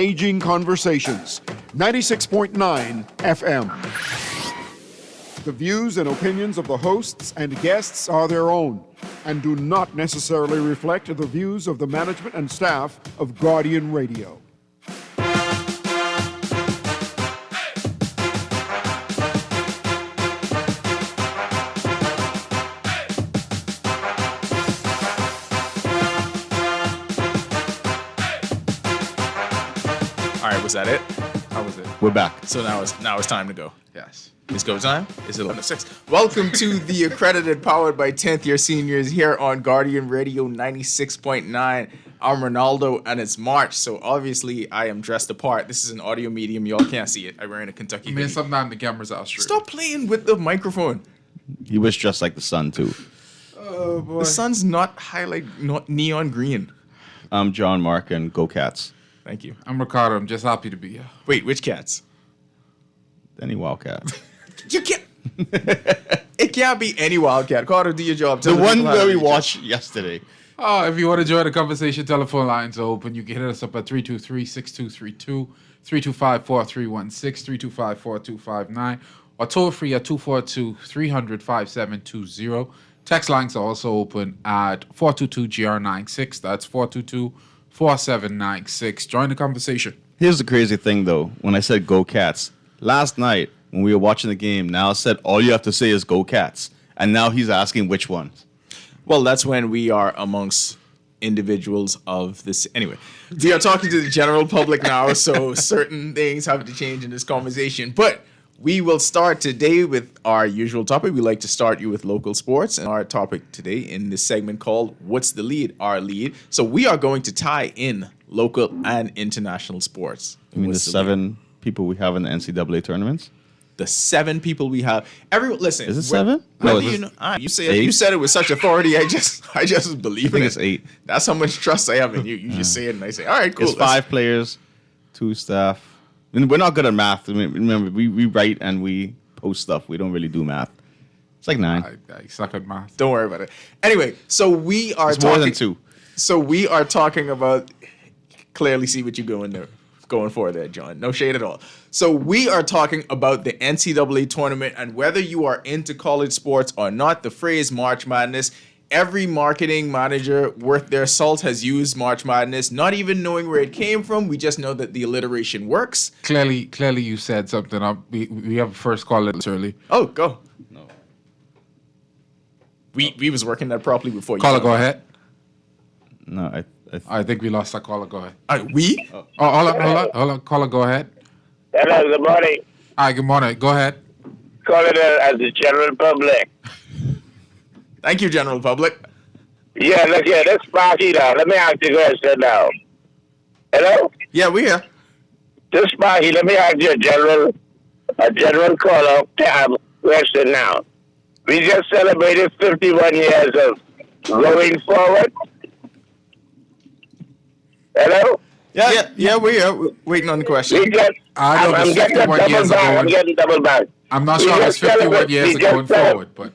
Aging Conversations, 96.9 FM. The views and opinions of the hosts and guests are their own and do not necessarily reflect the views of the management and staff of Guardian Radio. Was that it? How was it? We're back. So now it's time to go. Yes. It's go time? Is it 11:06? Welcome to the Accredited, powered by 10th year seniors here on Guardian Radio 96.9. I'm Ronaldo and it's March, so obviously I am dressed apart. This is an audio medium. Y'all can't see it. I'm wearing a Kentucky hoodie. Sometimes the camera's out straight. Stop playing with the microphone. He was dressed like the sun, too. Oh, boy. The sun's not not neon green. I'm John Mark and Go Cats. Thank you. I'm Ricardo. I'm just happy to be here. Wait, which cats? Any Wildcat. You can't. It can't be any Wildcat. Carter, do your job. The one that we watched yesterday. Oh, if you want to join the conversation, telephone lines are open. You can hit us up at 323-6232, 325-4316, 325-4259, or toll free at 242-300-5720. Text lines are also open at 422-GR96. That's 422-4796. Join the conversation. Here's the crazy thing, though. When I said Go Cats, last night when we were watching the game, Niall said all you have to say is Go Cats. And now he's asking which ones. Well, that's when we are amongst individuals of this. Anyway, we are talking to the general public now, so certain things have to change in this conversation. But we will start today with our usual topic. We like to start you with local sports. And our topic today in this segment called What's the Lead? Our lead. So we are going to tie in local and international sports. I mean, the 7 people we have in the NCAA tournaments? The 7 people we have. Everyone, listen. Is it 7? No, you know, you said it with such authority. I just believe in it. It's 8. That's how much trust I have in you. You just say it, and I say, all right, cool. It's 5 players, 2 staff. And we're not good at math. I mean, remember, we write and we post stuff. We don't really do math. It's like 9. I suck at math. Don't worry about it. Anyway, so we are It's talking. more than 2. So we are talking about. Clearly, see what you're going for there, John. No shade at all. So we are talking about the NCAA tournament and whether you are into college sports or not. The phrase March Madness. Every marketing manager worth their salt has used March Madness, not even knowing where it came from. We just know that the alliteration works. Clearly, you said something. We have a first call early. Oh, go. No. We was working that properly before you. Caller, go ahead. No, I think we lost that caller. Go ahead. We? Oh, hold on. Caller, go ahead. Hello, good morning. Hi, good morning. Go ahead. Call it as the general public. Thank you, General Public. Yeah, look here, this Sparky now. Let me ask you a question now. Hello? Yeah, we here. This Sparky, let me ask you a general call-out question now. We just celebrated 51 years of going forward. Hello? Yeah, we here. We're waiting on the question. We just, I know I'm it's getting 51 years double back. ago. I'm getting double back. I'm not We sure it's just 51 years we ago going just forward, but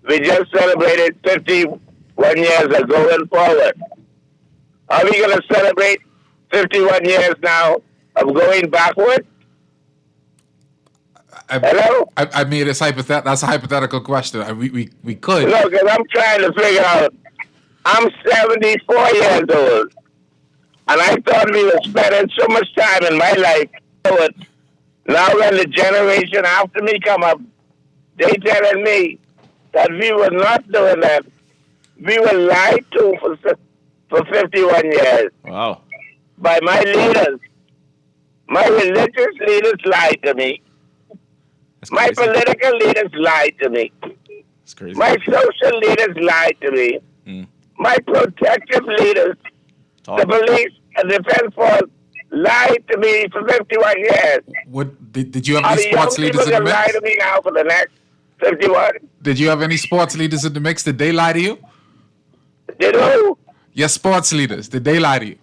We just celebrated 51 years of going forward. Are we going to celebrate 51 years now of going backward? Hello? I mean, that's a hypothetical question. We could. Look, 'cause I'm trying to figure out, I'm 74 years old, and I thought we were spending so much time in my life. Now when the generation after me come up, they telling me that we were not doing that. We were lied to for 51 years Wow. by my leaders. My religious leaders lied to me. That's My crazy. political leaders lied to me. That's crazy. My social leaders lied to me. My protective leaders, the police and defense force, lied to me for 51 years. Did you have Are any the sports young leaders people in the going to lie mix? to me now for the next 51? Did you have any sports leaders in the mix? Did they lie to you? Did who? Your sports leaders, did they lie to you?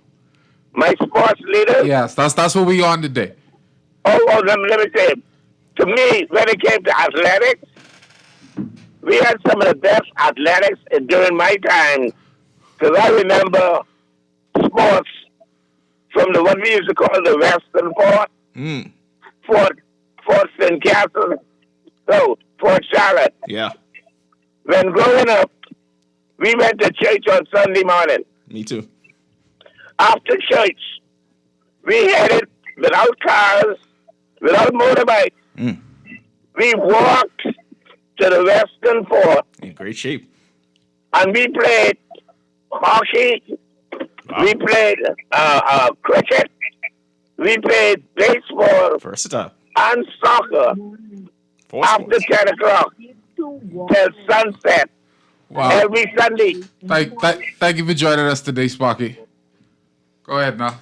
My sports leaders? Yes, that's what we on today. Let me say, to me, when it came to athletics, we had some of the best athletics during my time. Because I remember sports from the what we used to call the Western Fort, Fort St. Catherine, no, Fort Charlotte. Yeah, When growing up, we went to church on Sunday morning. me too. After church, we headed without cars, without motorbikes. We walked to the Western Fort In great shape. and we played hockey. Wow. We played cricket. We played baseball Versatile. and soccer Four after sports. 10 o'clock till sunset Wow. every Sunday. Thank you for joining us today, Sparky. Go ahead now.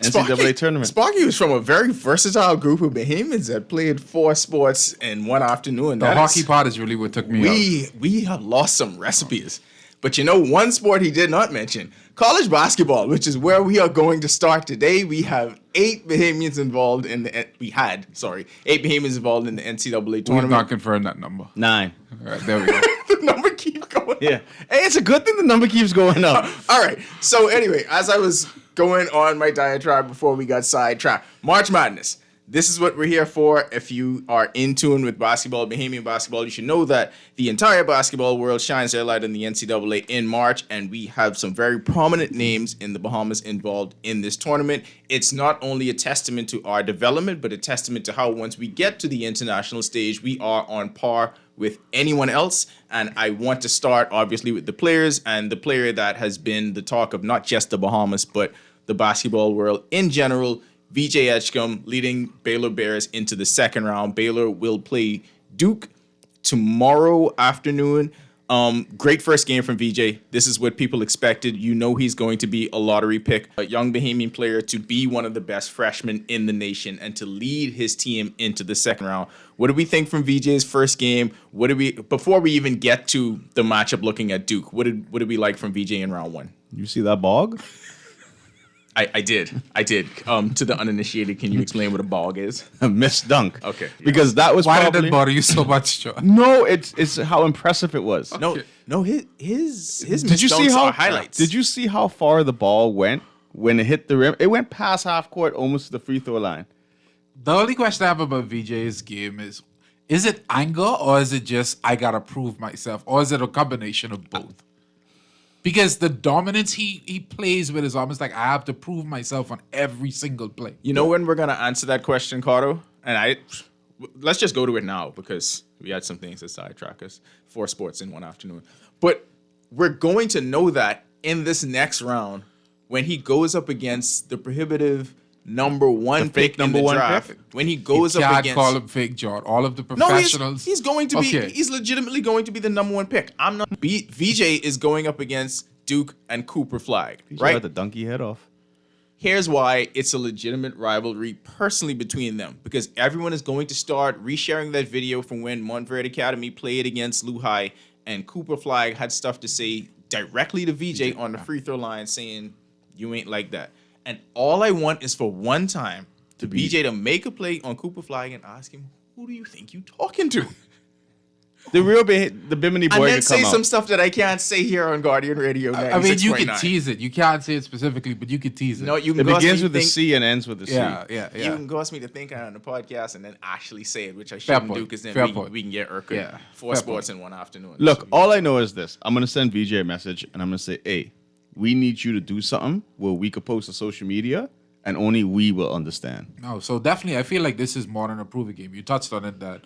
NCAA tournament. Sparky was from a very versatile group of Bahamians that played 4 sports in one afternoon. The hockey part is really what took me out. We have lost some recipes. But you know, one sport he did not mention, college basketball, which is where we are going to start today. We have 8 Bahamians involved in the 8 Bahamians involved in the NCAA We have tournament. not confirmed that number. 9. All right, there we go. The number keeps going. Yeah. Hey, it's a good thing the number keeps going up. All right. So anyway, as I was going on my diatribe before we got sidetracked, March Madness. This is what we're here for. If you are in tune with basketball, Bahamian basketball, you should know that the entire basketball world shines their light on the NCAA in March, and we have some very prominent names in the Bahamas involved in this tournament. It's not only a testament to our development, but a testament to how once we get to the international stage, we are on par with anyone else. And I want to start, obviously, with the players, and the player that has been the talk of not just the Bahamas, but the basketball world in general, VJ Edgecombe, leading Baylor Bears into the second round. Baylor will play Duke tomorrow afternoon. Great first game from VJ. This is what people expected. You know he's going to be a lottery pick, a young Bahamian player to be one of the best freshmen in the nation and to lead his team into the second round. What do we think from VJ's first game? Before we even get to the matchup looking at Duke, what did we like from VJ in round 1? You see that bog? I did. To the uninitiated, can you explain what a bog is? A missed dunk. Okay. Because that was Why probably... did that bother you so much, John? No, it's how impressive it was. No, his Did you see misdunks how are highlights. Did you see how far the ball went when it hit the rim? It went past half court, almost to the free throw line. The only question I have about VJ's game is it anger or is it just I gotta prove myself? Or is it a combination of both? Because the dominance he plays with is almost like I have to prove myself on every single play. You know when we're gonna answer that question, Cardo? And let's just go to it now because we had some things that sidetrack us. 4 sports in one afternoon. But we're going to know that in this next round when he goes up against the prohibitive number 1 pick in the draft. When he goes You up can't against call him fake, John. All of the No, professionals. he's going to be. Okay. He's legitimately going to be the number 1 pick. I'm not. VJ is going up against Duke and Cooper Flag, He right? got the donkey head off. Here's why it's a legitimate rivalry personally between them, because everyone is going to start resharing that video from when Montverde Academy played against Lehigh, and Cooper Flag had stuff to say directly to VJ on the free throw line saying, "You ain't like that." And all I want is for one time to VJ to make a play on Cooper Flag and ask him, "Who do you think you talking to?" The Bimini boy And then could say come some out. stuff that I can't say here on Guardian Radio. I mean, you can 96.9. tease it. You can't say it specifically, but you can tease it. No, you can It cause begins me with to the think- C and ends with the C. Yeah. You can cause me to think on the podcast and then actually say it, which I Fair shouldn't point. do because then Fair we point. can get Urkel. Yeah. 4 Fair sports in one afternoon. Look, all I know is this. I'm going to send VJ a message, and I'm going to say, hey, we need you to do something where we could post to social media, and only we will understand. No, so definitely, I feel like this is more than a prove it game. You touched on it that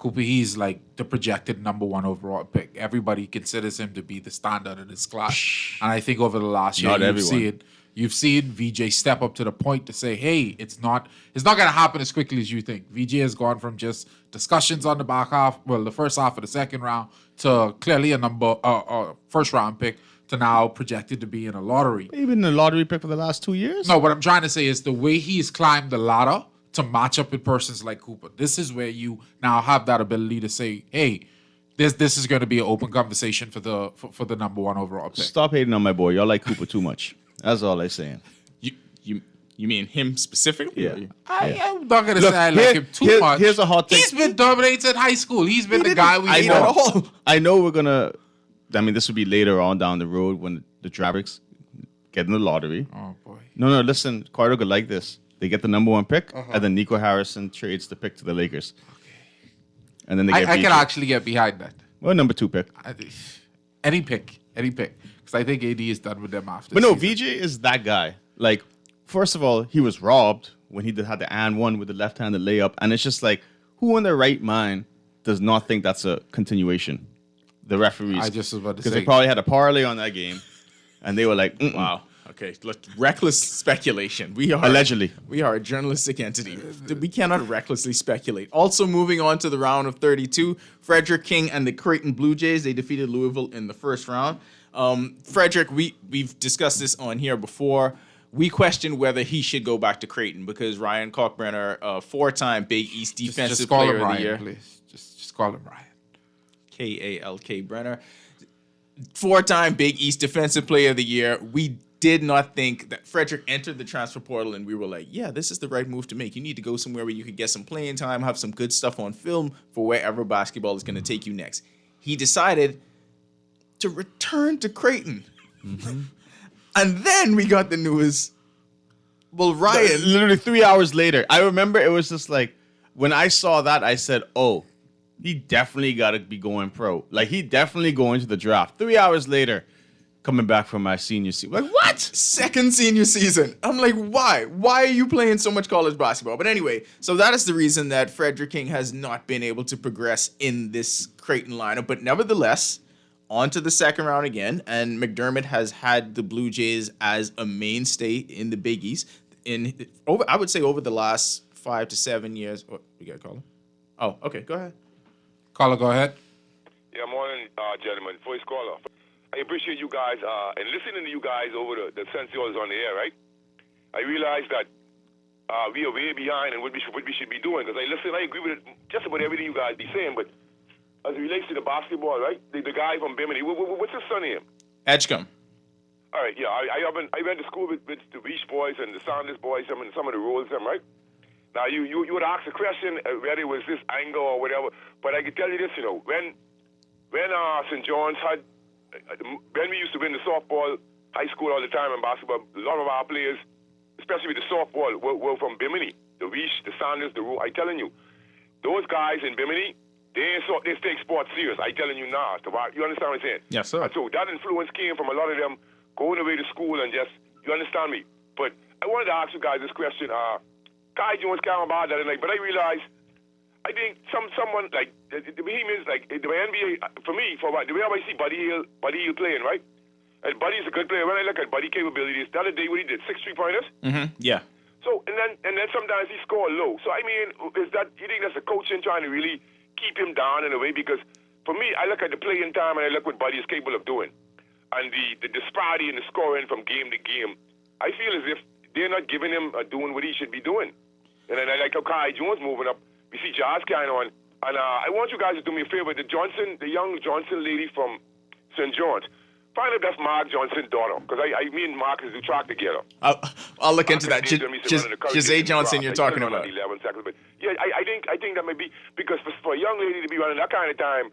Cooper, he's like the projected number 1 overall pick. Everybody considers him to be the standard in his class. And I think over the last year, Not everyone. you've seen VJ step up to the point to say, hey, it's not going to happen as quickly as you think. VJ has gone from just discussions on the back half, the first half of the second round, to clearly a first round pick, to now projected to be in a lottery. You've been in the lottery pick for the last 2 years? No, what I'm trying to say is the way he's climbed the ladder to match up with persons like Cooper. This is where you now have that ability to say, hey, this is going to be an open conversation for the number 1 overall pick. Stop hating on my boy. Y'all like Cooper too much. That's all I'm saying. You mean him specifically? Yeah. Or you- I'm not going to Look, say I like him too much. here's a hot take. He's been dominated high school. He's been the guy we I need know. at all. I know we're going to... I mean, this will be later on down the road when the draft picks get in the lottery. Oh boy. No, listen, Cardinals could like this. They get the number 1 pick, and then Nico Harrison trades the pick to the Lakers. And then they get I can BJ. actually get behind that. Well, number 2 pick. Any pick. Because I think AD is done with them after. But no, season. VJ is that guy. Like, first of all, he was robbed when he had the and one with the left-handed layup, and it's just like, who in their right mind does not think that's a continuation? The referees. I just was about to because say. they probably had a parlay on that game, and they were like, mm-mm. Wow. Okay, reckless speculation. Allegedly. We are a journalistic entity. We cannot recklessly speculate. Also, moving on to the round of 32, Frederick King and the Creighton Blue Jays, they defeated Louisville in the first round. Frederick, we've discussed this on here before. We questioned whether he should go back to Creighton because Ryan Kalkbrenner, 4-time Big East Defensive just call Player him of Ryan, the Year. please. Just call him Ryan. Kalk Brenner. 4-time Big East Defensive Player of the Year. We did not think that Frederick entered the transfer portal and we were like, yeah, this is the right move to make. You need to go somewhere where you could get some playing time, have some good stuff on film for wherever basketball is going to take you next. He decided to return to Creighton. Mm-hmm. And then we got the news. Well, Ryan. Literally 3 hours later, I remember it was just like, when I saw that, I said, oh, he definitely got to be going pro. Like, he definitely going to the draft. 3 hours later, coming back from my senior season. Like, what? Second senior season. I'm like, why? Why are you playing so much college basketball? But anyway, so that is the reason that Frederick King has not been able to progress in this Creighton lineup. But nevertheless, on to the second round again. And McDermott has had the Blue Jays as a mainstay in the Big East. I would say over the last 5 to 7 years. Oh, you got a caller? Oh, okay. Go ahead. Caller, go ahead. Yeah, morning, gentlemen. Voice caller. I appreciate you guys and listening to you guys over the since you was on the air, right? I realize that we are way behind in what we should be doing. Because I agree with just about everything you guys be saying, but as it relates to the basketball, right? The guy from Bimini, what's his son name? Edgecombe. All right, yeah. I went to school with the Beach Boys and the Sanders Boys, some of the roles, right? Now you would ask a question whether it was this angle or whatever, but I can tell you this, when St. John's had. When we used to win the softball high school all the time in basketball, a lot of our players, especially with the softball, were from Bimini, the Reach, the Sanders, the Rule. I telling you, those guys in Bimini, they take sports serious. I telling you now. You understand what I'm saying? Yes, sir. And so that influence came from a lot of them going away to school and just, you understand me? But I wanted to ask you guys this question. Kai Jones came about that night, but I realized, I think someone like the Bohemians, like the NBA, for me, the way I see Buddy Hield playing, right? And Buddy's a good player. When I look at Buddy capabilities, the other day what he did, 6 3-pointers. Mm-hmm. Yeah. So and then sometimes he scored low. So I mean, you think that's the coaching trying to really keep him down in a way? Because for me, I look at the playing time and I look what Buddy is capable of doing, and the disparity in the scoring from game to game. I feel as if they're not giving him doing what he should be doing. And then I like how Kai Jones moving up. We see Jazz carrying on. And I want you guys to do me a favor. The young Johnson lady from St. John's, find out that's Mark Johnson's daughter. Because me and Mark is do track together. I'll look into that. Jazay Johnson you're talking about. 11 seconds. But yeah, I think that may be, because for a young lady to be running that kind of time,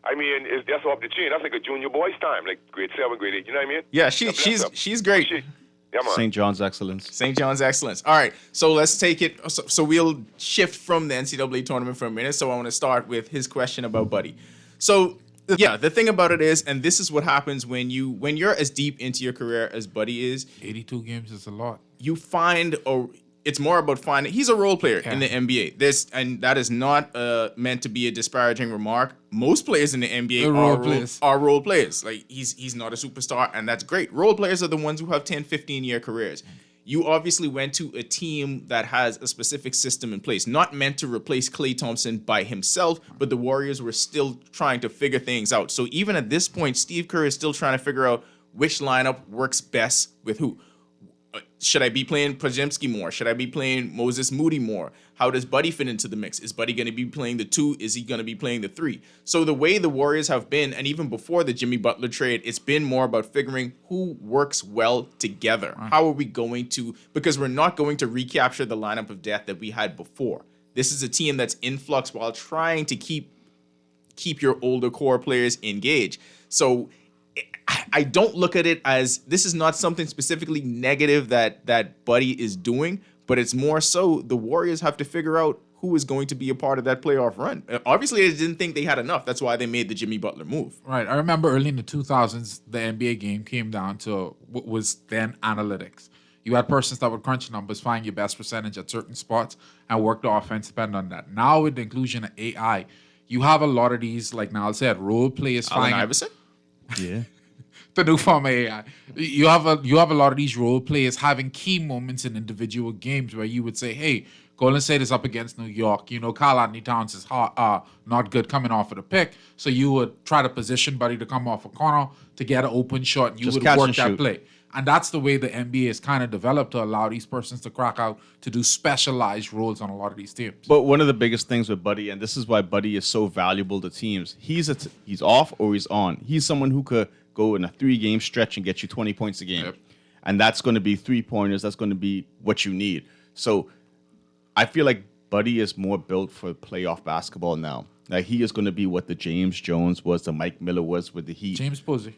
I mean, that's off the chain. That's like a junior boy's time, like grade 7, grade 8. You know what I mean? Yeah, she's great. St. John's Excellence. St. John's Excellence. All right, so let's take it. So we'll shift from the NCAA tournament for a minute. So I want to start with his question about Buddy. So yeah, the thing about it is, and this is what happens when you're as deep into your career as Buddy is. 82 games is a lot. You find, or it's more about finding. He's a role player in the NBA. And that is not meant to be a disparaging remark. Most players in the NBA are role players. Like he's not a superstar, and that's great. Role players are the ones who have 10, 15-year careers. You obviously went to a team that has a specific system in place, not meant to replace Klay Thompson by himself, but the Warriors were still trying to figure things out. So even at this point, Steve Kerr is still trying to figure out which lineup works best with who. Should I be playing Podziemski more? Should I be playing Moses Moody more? How does Buddy fit into the mix? Is Buddy going to be playing the 2? Is he going to be playing the 3? So the way the Warriors have been, and even before the Jimmy Butler trade, it's been more about figuring who works well together. How are we going to, because we're not going to recapture the lineup of death that we had before. This is a team that's in flux while trying to keep your older core players engaged. So I don't look at it as this is not something specifically negative that Buddy is doing, but it's more so the Warriors have to figure out who is going to be a part of that playoff run. Obviously, they didn't think they had enough. That's why they made the Jimmy Butler move. Right. I remember early in the 2000s, the NBA game came down to what was then analytics. You had persons that would crunch numbers, find your best percentage at certain spots, and work the offense depend on that. Now, with the inclusion of AI, you have a lot of these, like Niall said, role players. Allen Iverson? Yeah. The new form of AI. You have a lot of these role players having key moments in individual games where you would say, hey, Golden State is up against New York. You know, Karl Anthony Towns is not good coming off of the pick. So you would try to position Buddy to come off a corner to get an open shot, and you Just would catch work and that shoot. play. And that's the way the NBA is kind of developed to allow these persons to crack out to do specialized roles on a lot of these teams. But one of the biggest things with Buddy, and this is why Buddy is so valuable to teams, he's off or he's on. He's someone who could go in a 3-game stretch and get you 20 points a game. Yep. And that's going to be 3-pointers. That's going to be what you need. So I feel like Buddy is more built for playoff basketball now. Like he is going to be what the James Jones was, the Mike Miller was with the Heat. James Posey.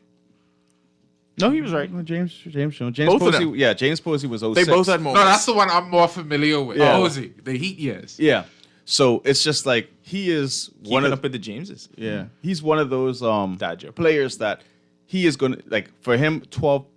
No, he was right. James Jones. James Both of Posey. them. Yeah, James Posey was 06. They both had No, moments. that's the one I'm more familiar with. Yeah. Posey, the Heat years. Yeah. So it's just like he is one Keeping of up with the Jameses. Yeah, he's one of those Dad joke. players that he is going to, like, for him,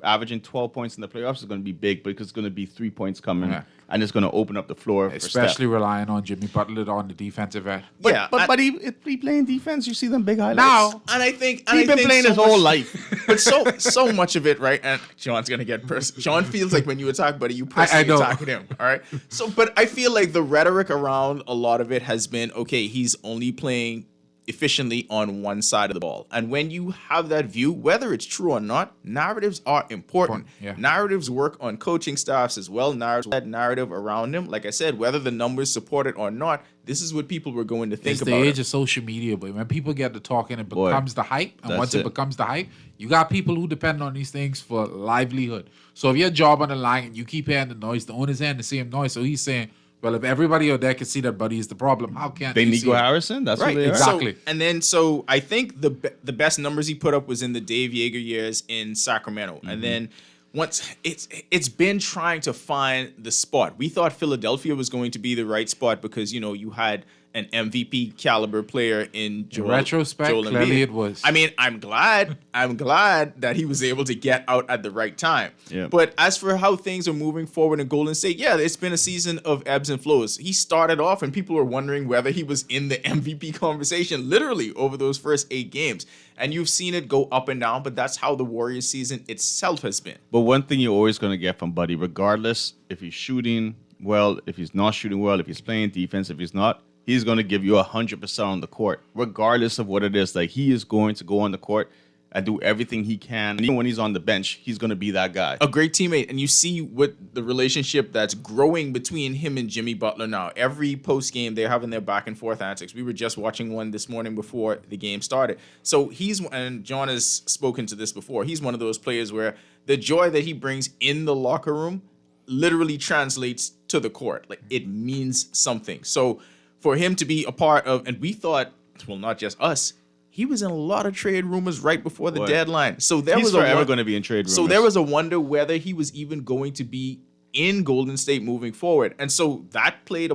averaging 12 points in the playoffs is going to be big because it's going to be 3 points coming, Yeah. and it's going to open up the floor for Especially Steph. relying on Jimmy Butler on the defensive end. But he playing defense. You see them big highlights. Now, And I think He's been playing his whole life. But so much of it, right? And Sean's gonna get personal. Sean feels like when you attack Buddy, you personally know. attack him. All right. So, but I feel like the rhetoric around a lot of it has been okay. He's only playing efficiently on one side of the ball, and when you have that view, whether it's true or not, narratives are important. Yeah. Narratives work on coaching staffs as well. Narrative around them. Like I said, whether the numbers support it or not, this is what people were going to think it's about. the it. age of social media, but when people get to talking, it Boy, becomes the hype. And that's once it it. becomes the hype, you got people who depend on these things for livelihood. So if your job on the line and you keep hearing the noise, the owner's hearing the same noise. So he's saying, well, if everybody out there can see that Buddy is the problem, how can't They see Nico it? Harrison. That's Right, what they are. exactly. So I think the best numbers he put up was in the Dave Yeager years in Sacramento, Mm-hmm. and then once it's been trying to find the spot. We thought Philadelphia was going to be the right spot because you had an MVP caliber player in Joel. retrospect, Joel clearly Embiid. it was. I mean, I'm glad that he was able to get out at the right time. Yeah. But as for how things are moving forward in Golden State, yeah, it's been a season of ebbs and flows. He started off and people were wondering whether he was in the MVP conversation literally over those first 8 games. And you've seen it go up and down, but that's how the Warriors season itself has been. But one thing you're always going to get from Buddy, regardless if he's shooting well, if he's not shooting well, if he's playing defense, if he's not, he's going to give you 100% on the court, regardless of what it is. Like, he is going to go on the court and do everything he can. And even when he's on the bench, he's going to be that guy. A great teammate, and you see what the relationship that's growing between him and Jimmy Butler now. Every post game, they're having their back and forth antics. We were just watching one this morning before the game started. So and John has spoken to this before. He's one of those players where the joy that he brings in the locker room literally translates to the court. Like, it means something. So for him to be a part of, and we thought, well, not just us. He was in a lot of trade rumors right before the Boy. deadline. So there He's was forever going to be in trade rumors. So there was a wonder whether he was even going to be in Golden State moving forward. And so that played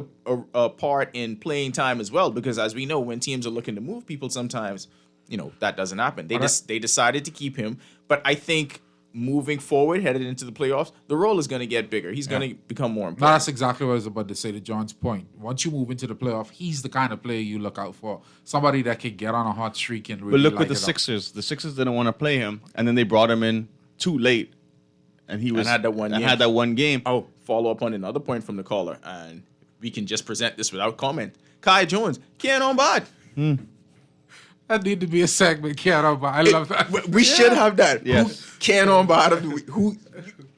a part in playing time as well, because as we know, when teams are looking to move people, sometimes, that doesn't happen. They decided to keep him. But I think moving forward, headed into the playoffs, the role is going to get bigger. He's going to become more No, important. that's exactly what I was about to say to John's point. Once you move into the playoff, he's the kind of player you look out for. Somebody that can get on a hot streak and really But look light with the it up. Sixers. The Sixers didn't want to play him, and then they brought him in too late, and he had that one game. had that one game. Oh, follow up on another point from the caller, and we can just present this without comment. Kai Jones, can't on bad. That need to be a segment, Keanu, but I love that. We should have that. Yes. Who can on bad? Who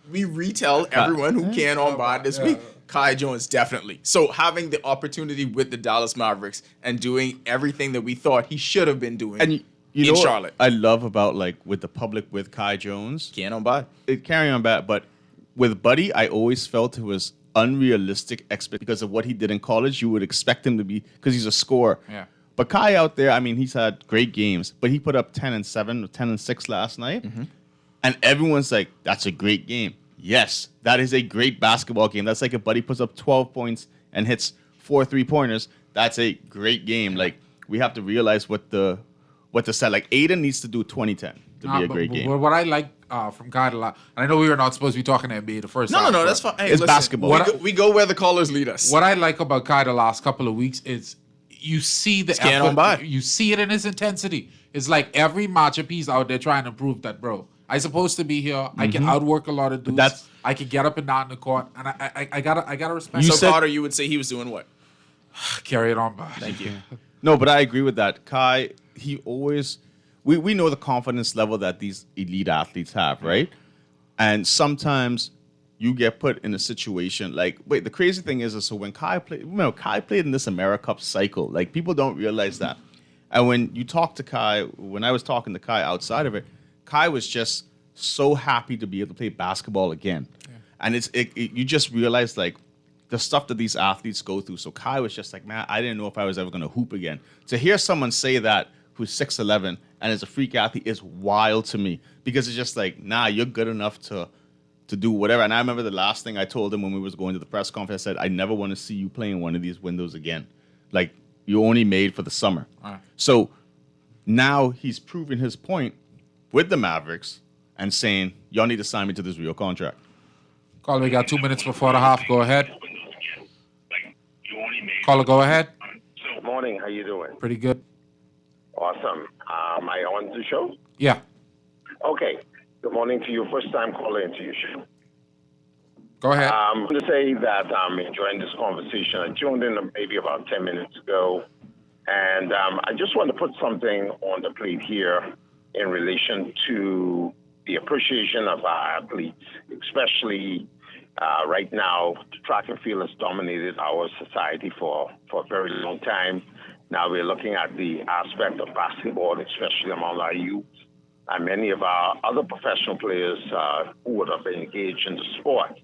we retell everyone who can on bad this week? Kai Jones, definitely. So having the opportunity with the Dallas Mavericks and doing everything that we thought he should have been doing And you in know what Charlotte. I love about, like, with the public with Kai Jones, Can on bad. carry on back, but with Buddy, I always felt it was unrealistic because of what he did in college. You would expect him to be, because he's a scorer. Yeah. But Kai out there, I mean, he's had great games, but he put up 10 and 7 or 10 and 6 last night. And everyone's like, that's a great game. Yes, that is a great basketball game. That's like if Buddy puts up 12 points and hits 4 3-pointers. That's a great game. Like, we have to realize what the set. Like, Aiden needs to do 2010 to be a great game. What I like from Kai a lot, and I know we were not supposed to be talking NBA the first No, half, no, but that's fine. Hey, It's listen, basketball. We go where the callers lead us. What I like about Kai the last couple of weeks is you see the Scan effort, on by. you see it in his intensity. It's like every matchup he's out there trying to prove that, bro, I supposed to be here. I can outwork a lot of dudes. I can get up and down the court, and I gotta respect. So Carter, you would say he was doing what? Carry it on, bro. Thank you. No, but I agree with that. Kai, he always, we know the confidence level that these elite athletes have, right? And sometimes you get put in a situation like, wait, the crazy thing is so when Kai played, Kai played in this AmeriCup cycle. Like, people don't realize that. And when you talk to Kai, when I was talking to Kai outside of it, Kai was just so happy to be able to play basketball again. Yeah. And you just realize, like, the stuff that these athletes go through. So Kai was just like, man, I didn't know if I was ever going to hoop again. To hear someone say that who's 6'11" and is a freak athlete is wild to me, because it's just like, nah, you're good enough to do whatever. And I remember the last thing I told him when we was going to the press conference, I said, I never want to see you play in one of these windows again. Like, you only made for the summer. Right. So now he's proving his point with the Mavericks and saying, y'all need to sign me to this real contract. Caller, we got 2 minutes before the half. Go ahead. Caller, go ahead. Good morning. How you doing? Pretty good. Awesome. Am I on the show? Yeah. Okay. Good morning to you. First time caller into your show. Go ahead. I'm going to say that I'm enjoying this conversation. I tuned in maybe about 10 minutes ago, and I just want to put something on the plate here in relation to the appreciation of our athletes, especially right now. Track and field has dominated our society for a very long time. Now we're looking at the aspect of basketball, especially among our youth, and many of our other professional players who would have been engaged in the sport.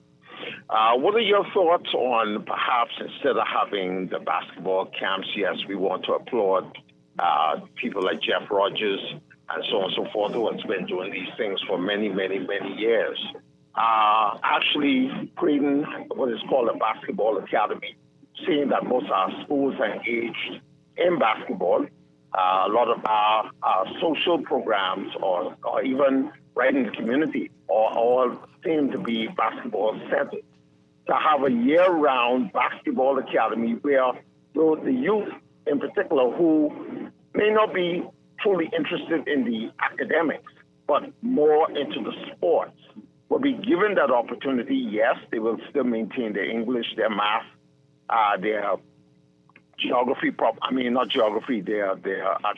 What are your thoughts on perhaps instead of having the basketball camps, yes, we want to applaud people like Jeff Rogers and so on and so forth, who has been doing these things for many, many, many years. Actually creating what is called a basketball academy, seeing that most of our schools are engaged in basketball. A lot of our social programs or even right in the community all seem to be basketball centered. To have a year-round basketball academy where the youth in particular who may not be truly interested in the academics, but more into the sports, will be given that opportunity. Yes, they will still maintain their English, their math, their geography, not geography, their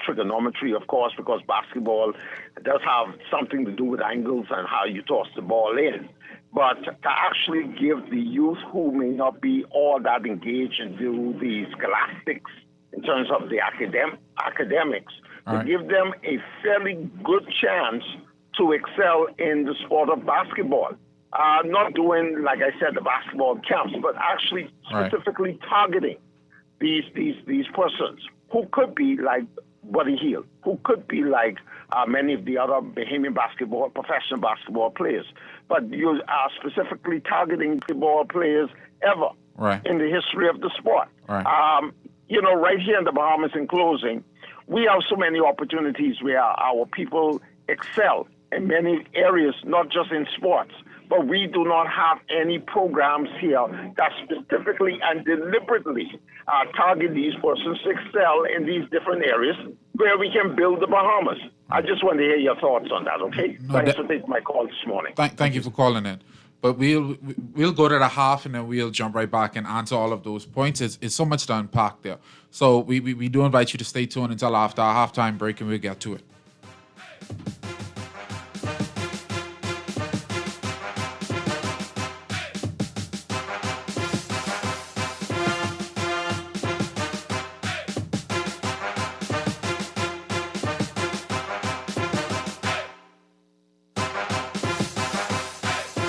trigonometry, of course, because basketball does have something to do with angles and how you toss the ball in. But to actually give the youth who may not be all that engaged into the scholastics in terms of the academics, to give them a fairly good chance to excel in the sport of basketball. Not doing, like I said, the basketball camps, but actually specifically targeting these persons who could be like Buddy Hield, who could be like many of the other Bahamian professional basketball players. But you are specifically targeting basketball players ever in the history of the sport. Right here in the Bahamas, in closing, we have so many opportunities where our people excel in many areas, not just in sports. But we do not have any programs here that specifically and deliberately target these persons to excel in these different areas where we can build the Bahamas. I just want to hear your thoughts on that, okay? Thanks for taking my call this morning. Thank you for calling in. But we'll go to the half and then we'll jump right back and answer all of those points. It's so much to unpack there. So we do invite you to stay tuned until after our halftime break and we'll get to it.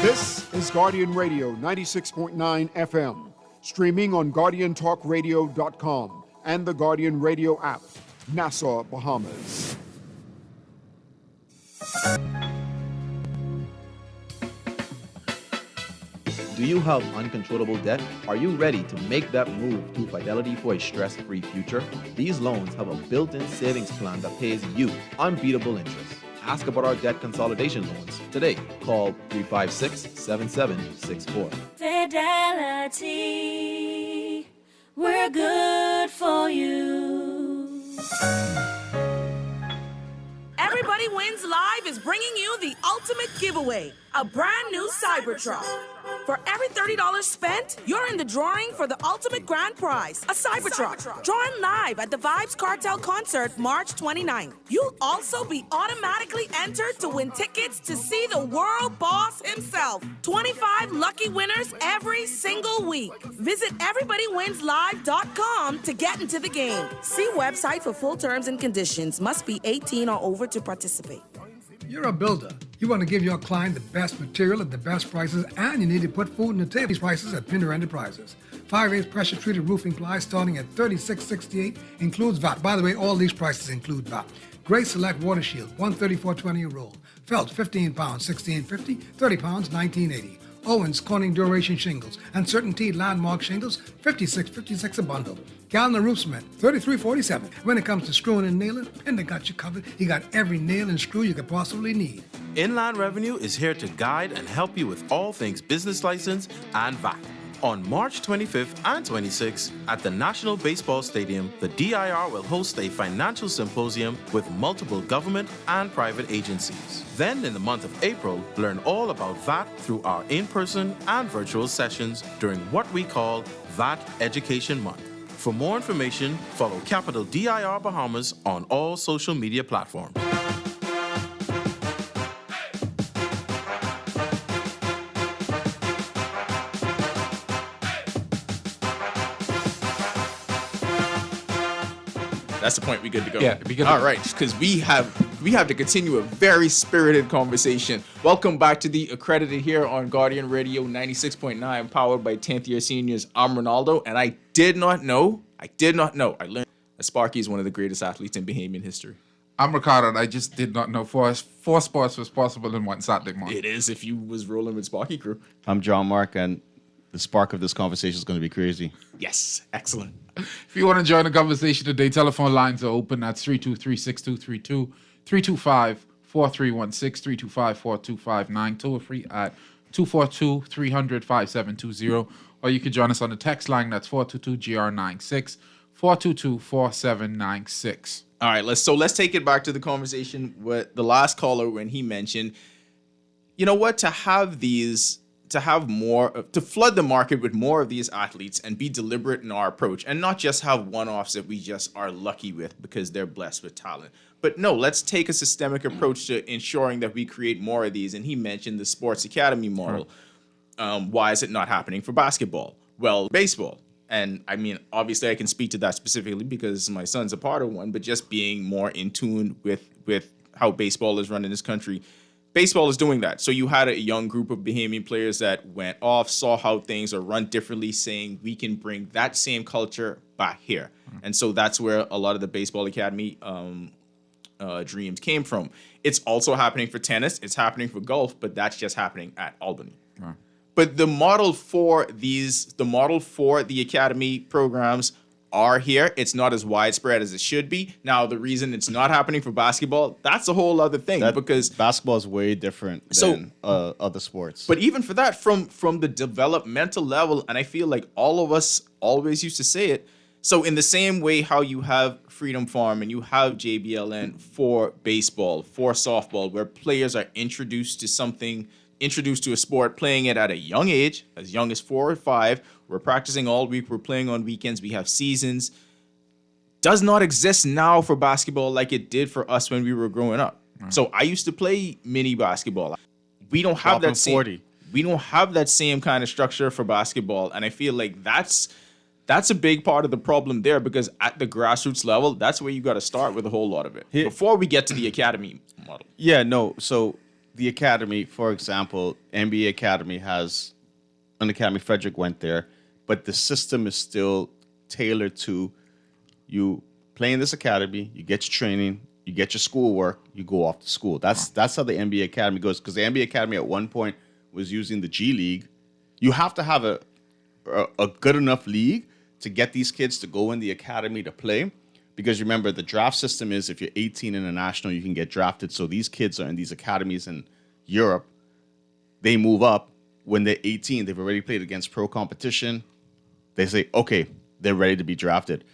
This is Guardian Radio 96.9 FM, streaming on GuardianTalkRadio.com and the Guardian Radio app, Nassau, Bahamas. Do you have uncontrollable debt? Are you ready to make that move to Fidelity for a stress-free future? These loans have a built-in savings plan that pays you unbeatable interest. Ask about our debt consolidation loans today. Call 356-7764. Fidelity, we're good for you. Everybody Wins Live is bringing you the ultimate giveaway, a brand new Cybertruck. For every $30 spent, you're in the drawing for the ultimate grand prize, a Cybertruck. Drawing live at the Vibes Cartel concert March 29th. You'll also be automatically entered to win tickets to see the world boss himself. 25 lucky winners every single week. Visit everybodywinslive.com to get into the game. See website for full terms and conditions. Must be 18 or over to participate. You're a builder. You want to give your client the best material at the best prices, and you need to put food on the table. These prices at Pinder Enterprises. 5/8 pressure-treated roofing ply starting at $36.68, includes VAT. By the way, all these prices include VAT. Great Select Water Shield, $134.20 a roll. Felt, 15 pounds, $16.50, 30 pounds, $19.80. Owens Corning Duration Shingles and Certainty Landmark Shingles, $56.56 a bundle. Gallon Roof Cement, $33.47. When it comes to screwing and nailing, Pinder got you covered. He got every nail and screw you could possibly need. Inland Revenue is here to guide and help you with all things business license and VAT. On March 25th and 26th at the National Baseball Stadium, the DIR will host a financial symposium with multiple government and private agencies. Then in the month of April, learn all about VAT through our in-person and virtual sessions during what we call VAT Education Month. For more information, follow Capital DIR Bahamas on all social media platforms. That's the point. We good to go. Yeah, we good to All go. right, because we have to continue a very spirited conversation. Welcome back to the Accredited here on Guardian Radio 96.9, powered by 10th year seniors. I'm Ronaldo, and I did not know. I learned that Sparky is one of the greatest athletes in Bahamian history. I'm Ricardo, and I just did not know four sports was possible in one Saturday morning. It is if you was rolling with Sparky crew. I'm John Mark, and the spark of this conversation is going to be crazy. Yes, excellent. If you want to join the conversation today, telephone lines are open. That's 323-6232, 325-4316, 325-425-92, or free at 242-300-5720. Or you can join us on the text line. That's 422-GR96, 422-4796. All right, let's take it back to the conversation with the last caller when he mentioned, you know what, to flood the market with more of these athletes and be deliberate in our approach and not just have one-offs that we just are lucky with because they're blessed with talent. But no, let's take a systemic approach to ensuring that we create more of these. And he mentioned the sports academy model. Why is it not happening for basketball? Well, baseball. And I mean, obviously I can speak to that specifically because my son's a part of one, but just being more in tune with how baseball is run in this country, baseball is doing that. So you had a young group of Bahamian players that went off, saw how things are run differently, saying we can bring that same culture back here. And so that's where a lot of the baseball academy dreams came from. It's also happening for tennis. It's happening for golf, but that's just happening at Albany. But the model for the academy programs are here. It's not as widespread as it should be. Now, the reason it's not happening for basketball, that's a whole other thing because basketball is way different than other sports. But even for that, from the developmental level, and I feel like all of us always used to say it. So in the same way how you have Freedom Farm and you have JBLN for baseball, for softball, where players are introduced to a sport, playing it at a young age, as young as 4 or 5. We're practicing all week. We're playing on weekends. We have seasons. Does not exist now for basketball like it did for us when we were growing up. So I used to play mini basketball. We don't have that same. 40. We don't have that same kind of structure for basketball, and I feel like that's a big part of the problem there because at the grassroots level, that's where you got to start with a whole lot of it before we get to the academy model. Yeah, no. So the academy, for example, NBA Academy has an academy. Frederick went there, but the system is still tailored to you play in this academy, you get your training, you get your schoolwork, you go off to school. That's how the NBA Academy goes because the NBA Academy at one point was using the G League You have to have a good enough league to get these kids to go in the academy to play. Because remember, the draft system is if you're 18 in a national, you can get drafted. So these kids are in these academies in Europe. They move up when they're 18. They've already played against pro competition. They say, okay, they're ready to be drafted.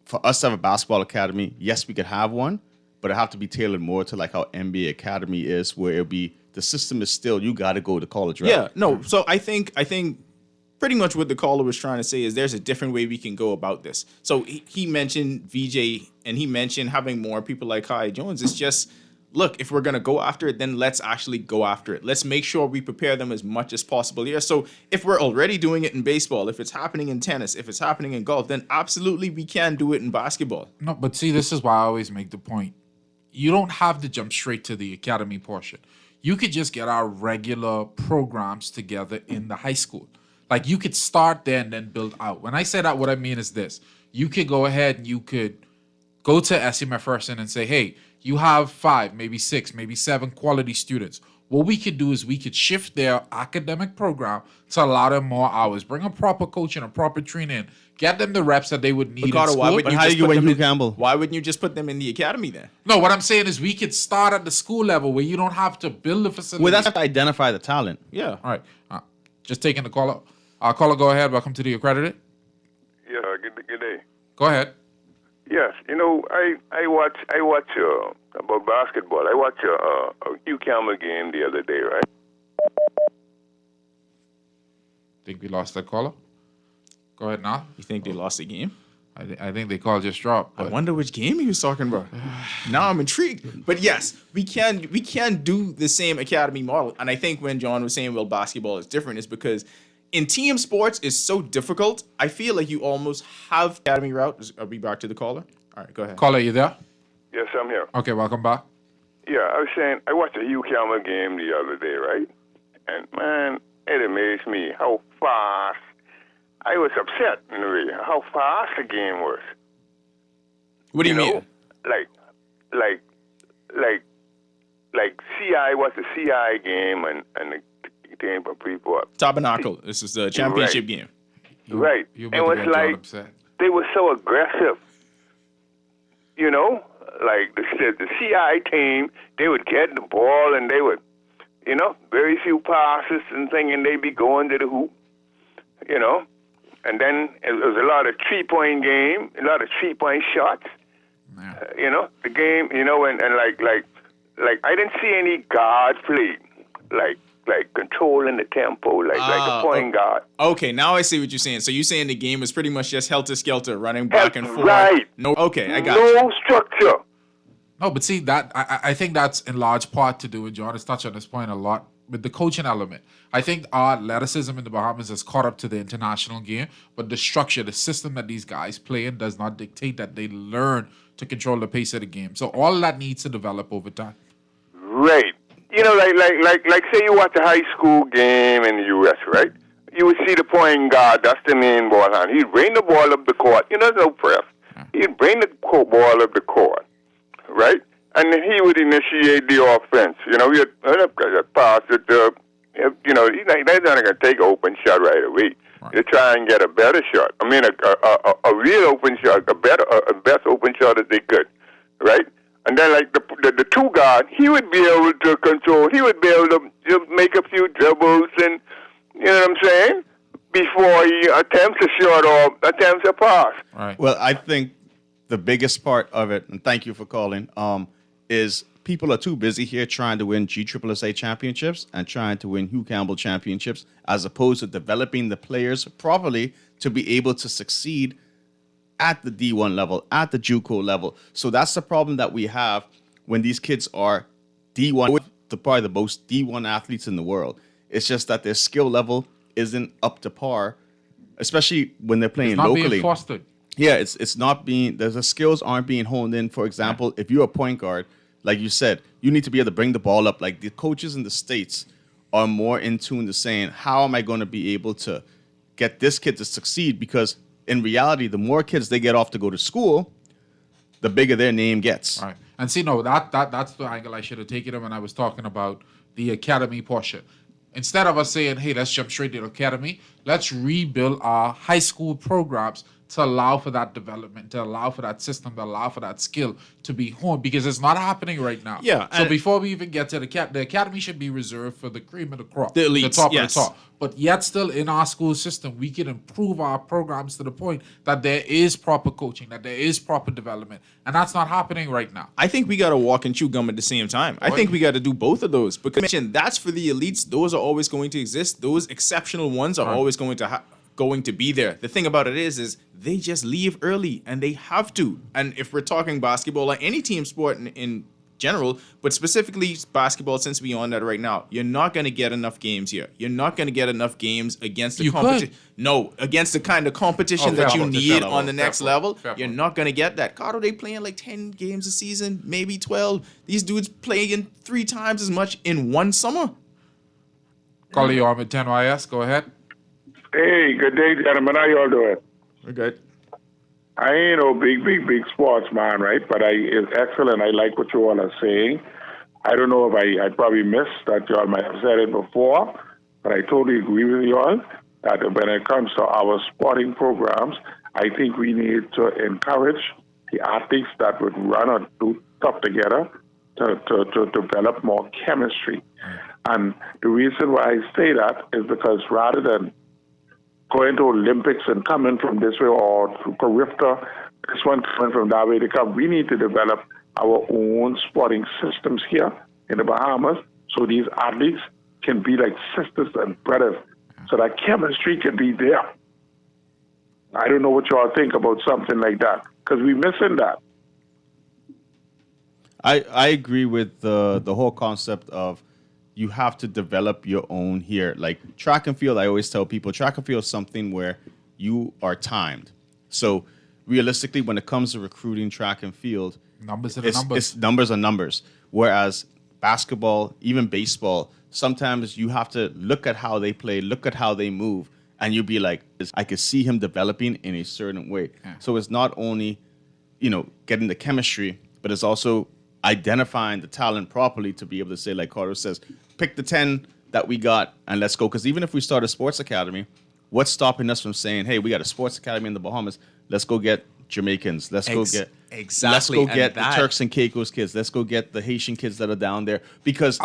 For us to have a basketball academy, yes, we could have one, but it have to be tailored more to like how NBA Academy is, where it'll be the system is still you got to go to college. Right? Yeah, no. So I think pretty much what the caller was trying to say is there's a different way we can go about this. So he mentioned VJ and he mentioned having more people like Kai Jones. It's just, look, if we're going to go after it, then let's actually go after it. Let's make sure we prepare them as much as possible here. So if we're already doing it in baseball, if it's happening in tennis, if it's happening in golf, then absolutely we can do it in basketball. No, but see, this is why I always make the point. You don't have to jump straight to the academy portion. You could just get our regular programs together in the high school. Like, you could start there and then build out. When I say that, what I mean is this. You could go ahead and you could go to SMFerson and say, hey, you have 5, maybe 6, maybe 7 quality students. What we could do is we could shift their academic program to allow them more hours. Bring a proper coach and a proper training. Get them the reps that they would need in school. Why wouldn't you just put them in the academy then? No, what I'm saying is we could start at the school level where you don't have to build the facility. Well, that's to identify the talent. Yeah. All right. Just taking the caller. Caller, go ahead. Welcome to the Accredited. Yeah, good day. Go ahead. Yes, I watch about basketball. I watched a Hugh Campbell game the other day, right? Think we lost that caller? Go ahead now. You think they lost the game? I think they call just dropped. I wonder which game he was talking about. Now I'm intrigued. But yes, we can do the same academy model. And I think when John was saying, well, basketball is different, is because in team sports is so difficult. I feel like you almost have academy route. Are we back to the caller? All right, go ahead. Caller, you there? Yes, I'm here. Okay, welcome back. Yeah, I was saying I watched a Hugh Campbell game the other day, right? And man, it amazed me how fast. I was upset in a way how fast the game was. What do you mean? Like CI was the CI game and the game for Freeport. Tabernacle. This is the championship game. Right. It was like they were so aggressive. Like the CI team, they would get the ball and they would, very few passes and thing, and they'd be going to the hoop, And then it was a lot of 3-point game, a lot of 3-point shots. The game, and like I didn't see any guard play, like controlling the tempo, like a point guard. Okay, now I see what you're saying. So you're saying the game was pretty much just helter-skelter, running back and forth. Right. No, okay, I got you. No structure. No, but see, that I think that's in large part to do with, John has touched on this point a lot, with the coaching element. I think our athleticism in the Bahamas has caught up to the international game, but the structure, the system that these guys play in does not dictate that they learn to control the pace of the game. So all of that needs to develop over time. Right. Like say you watch a high school game in the U.S., right? You would see the point guard, that's the main ball hand. He'd bring the ball up the court. There's no press. He'd bring the ball up the court, right? And then he would initiate the offense. He'd pass it to, they're not going to take an open shot right away. Right. They try and get a better shot. I mean, a real open shot, a best open shot that they could, right? And then, like the two guard, he would be able to control. He would be able to make a few dribbles, and you know what I'm saying, before he attempts a shot or attempts a pass. Right. Well, I think the biggest part of it, and thank you for calling, is people are too busy here trying to win GSSA championships and trying to win Hugh Campbell championships, as opposed to developing the players properly to be able to succeed at the D1 level, at the JUCO level. So that's the problem that we have when these kids are D1, probably the most D1 athletes in the world. It's just that their skill level isn't up to par, especially when they're playing locally. It's not being fostered. Yeah, it's not being, the skills aren't being honed in. For example, if you're a point guard, like you said, you need to be able to bring the ball up. Like the coaches in the States are more in tune to saying, how am I going to be able to get this kid to succeed? Because in reality, the more kids they get off to go to school, the bigger their name gets. Right. And see, no, that's the angle I should have taken when I was talking about the academy portion. Instead of us saying, hey, let's jump straight to the academy, let's rebuild our high school programs to allow for that development, to allow for that system, to allow for that skill to be honed, because it's not happening right now. Yeah, So and- before we even get to the academy should be reserved for the cream of the crop, The elites, the top yes. of the top. But yet still in our school system, we can improve our programs to the point that there is proper coaching, that there is proper development. And that's not happening right now. I think we got to walk and chew gum at the same time. I think we got to do both of those, because mention that's for the elites. Those are always going to exist. Those exceptional ones are always going to be there. The thing about it is they just leave early, and they have to. And if we're talking basketball or any team sport in general, but specifically basketball, since we're on that right now, you're not going to get enough games here. You're not going to get enough games against the competition. No, against the kind of competition that you need on the next level. You're not going to get that. God, are they playing like 10 games a season, maybe 12? These dudes playing 3 times as much in one summer. Call you on with 10YS. Go ahead. Hey, good day, gentlemen. How y'all doing? We're good. I ain't no big sports man, right? But it's excellent. I like what you all are saying. I don't know if I probably missed that y'all might have said it before, but I totally agree with y'all that when it comes to our sporting programs, I think we need to encourage the athletes that would run or do stuff together to develop more chemistry. And the reason why I say that is because rather than going to Olympics and coming from this way, or to Carifta, this one coming from that way, we need to develop our own sporting systems here in the Bahamas so these athletes can be like sisters and brothers, so that chemistry can be there. I don't know what y'all think about something like that, because we're missing that. I agree with the whole concept of you have to develop your own here. Like track and field, I always tell people, track and field is something where you are timed. So realistically, when it comes to recruiting track and field, Numbers are numbers are numbers. Whereas basketball, even baseball, sometimes you have to look at how they play, look at how they move, and you'll be like, I could see him developing in a certain way. Yeah. So it's not only, getting the chemistry, but it's also identifying the talent properly to be able to say, like Carter says, pick the 10 that we got and let's go. Because even if we start a sports academy, what's stopping us from saying, hey, we got a sports academy in the Bahamas, let's go get Jamaicans, let's go get let's go get the Turks and Caicos kids, let's go get the Haitian kids that are down there, because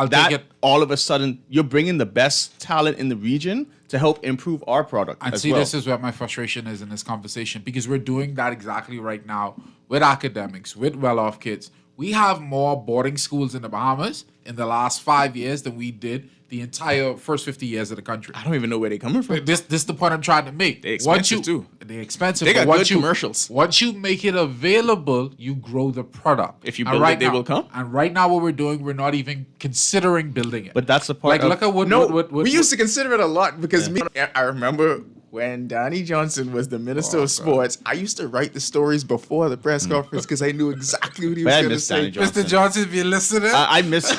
all of a sudden you're bringing the best talent in the region to help improve our product. And this is where my frustration is in this conversation, because we're doing that exactly right now with academics, with well-off kids. We have more boarding schools in the Bahamas in the last 5 years than we did the entire first 50 years of the country. I don't even know where they're coming from. This is the point I'm trying to make. They're expensive too. They're expensive. They got good commercials. Once you make it available, you grow the product. If you build it, they will come. And right now what we're doing, we're not even considering building it. But that's the part. Look at what we used to consider it a lot, because I remember when Donnie Johnson was the Minister of Sports, I used to write the stories before the press conference because I knew exactly what he was going to say. Mr. Johnson, if you're listening, I miss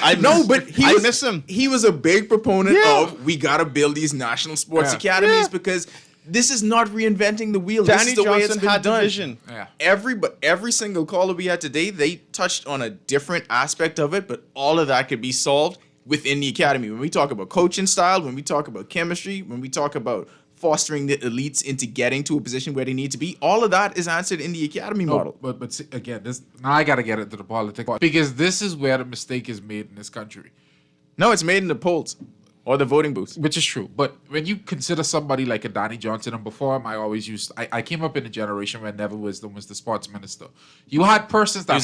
him. He was a big proponent of, we got to build these national sports academies because this is not reinventing the wheel. Danny this is the way it's Johnson been had done. the vision. Yeah. Every single caller we had today, they touched on a different aspect of it, but all of that could be solved within the academy. When we talk about coaching style, when we talk about chemistry, when we talk about fostering the elites into getting to a position where they need to be, all of that is answered in the academy model. But see, again, now I got to get into the politics, because this is where the mistake is made in this country. No, it's made in the polls or the voting booths. Which is true. But when you consider somebody like a Donnie Johnson, and before him, I came up in a generation where Neville Wisdom was the sports minister. You had persons that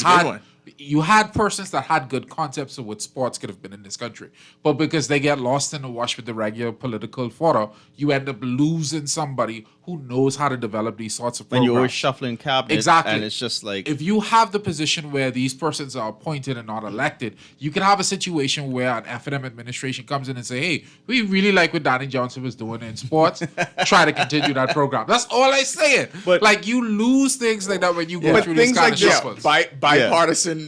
had good concepts of what sports could have been in this country. But because they get lost in the wash with the regular political fodder, you end up losing somebody who knows how to develop these sorts of programs. And you're always shuffling cabinets. Exactly. And it's just like, if you have the position where these persons are appointed and not elected, you can have a situation where an F&M administration comes in and say, hey, we really like what Donnie Johnson was doing in sports. Try to continue that program. That's all I say. But like, you lose things like that when you go through these kind of shuffles. Bipartisan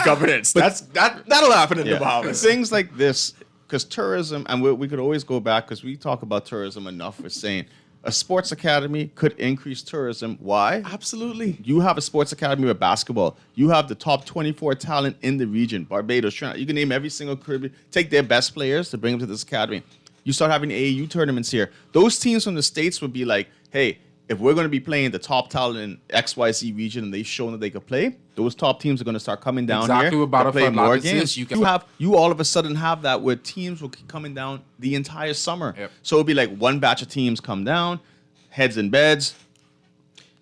governance. That'll happen in the Bahamas. Things like this, because tourism, and we could always go back, because we talk about tourism enough, we're saying a sports academy could increase tourism. Why? Absolutely. You have a sports academy with basketball. You have the top 24 talent in the region. Barbados, Trinidad. You can name every single Caribbean. Take their best players to bring them to this academy. You start having AAU tournaments here. Those teams from the States would be like, hey, if we're going to be playing the top talent in XYZ region and they've shown that they could play, those top teams are going to start coming down Exactly here what to Battlefield play more Atlantis games. is. You all of a sudden have that where teams will keep coming down the entire summer. Yep. So it'll be like one batch of teams come down, heads in beds.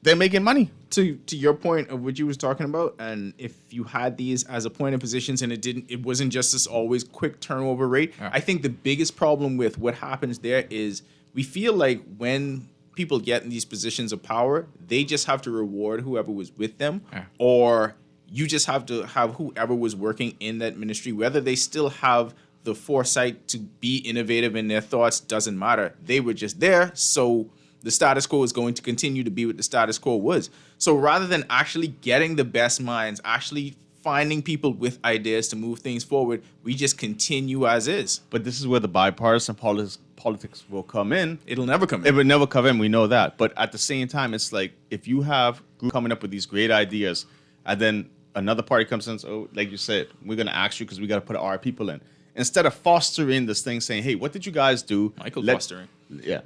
They're making money. To your point of what you was talking about, and if you had these as appointed positions and it wasn't just this always quick turnover rate, Yeah. I think the biggest problem with what happens there is we feel like when people get in these positions of power, they just have to reward whoever was with them, Yeah. or you just have to have whoever was working in that ministry, whether they still have the foresight to be innovative in their thoughts, doesn't matter. They were just there, so the status quo is going to continue to be what the status quo was. So rather than actually getting the best minds, actually finding people with ideas to move things forward, we just continue as is. But this is where the bipartisan politics will come in. It'll never come It in. would never come in. We know that. But at the same time, it's like if you have group coming up with these great ideas, and then another party comes in and says, oh, like you said, we're going to ask you because we got to put our people in. Instead of fostering this thing, saying, hey, what did you guys do? Michael fostering. Yeah.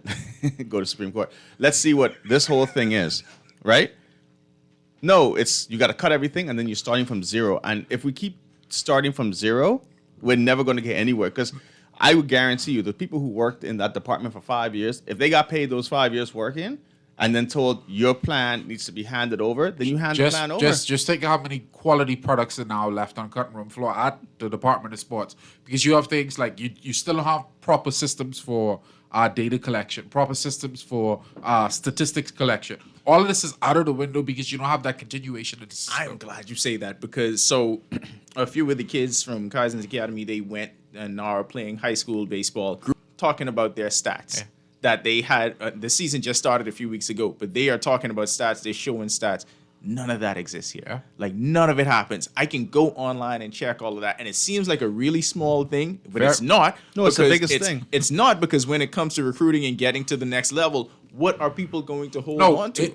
Go to Supreme Court. Let's see what this whole thing is, right? No, it's you got to cut everything and then you're starting from zero. And if we keep starting from zero, we're never going to get anywhere. Because I would guarantee you, the people who worked in that department for 5 years, if they got paid those 5 years working and then told your plan needs to be handed over, then you hand the plan over. Just think how many quality products are now left on cutting room floor at the Department of Sports, because you have things like you still don't have proper systems for data collection, proper systems for statistics collection. All of this is out of the window because you don't have that continuation of the system. I'm glad you say that because so a few of the kids from Kaizen's Academy, they went and are playing high school baseball, talking about their stats. Yeah. That they had, the season just started a few weeks ago, but they are talking about stats, they're showing stats. None of that exists here. Yeah. Like none of it happens. I can go online and check all of that, and it seems like a really small thing, but it's not. No, it's the because biggest thing. It's not because when it comes to recruiting and getting to the next level, what are people going to hold on to?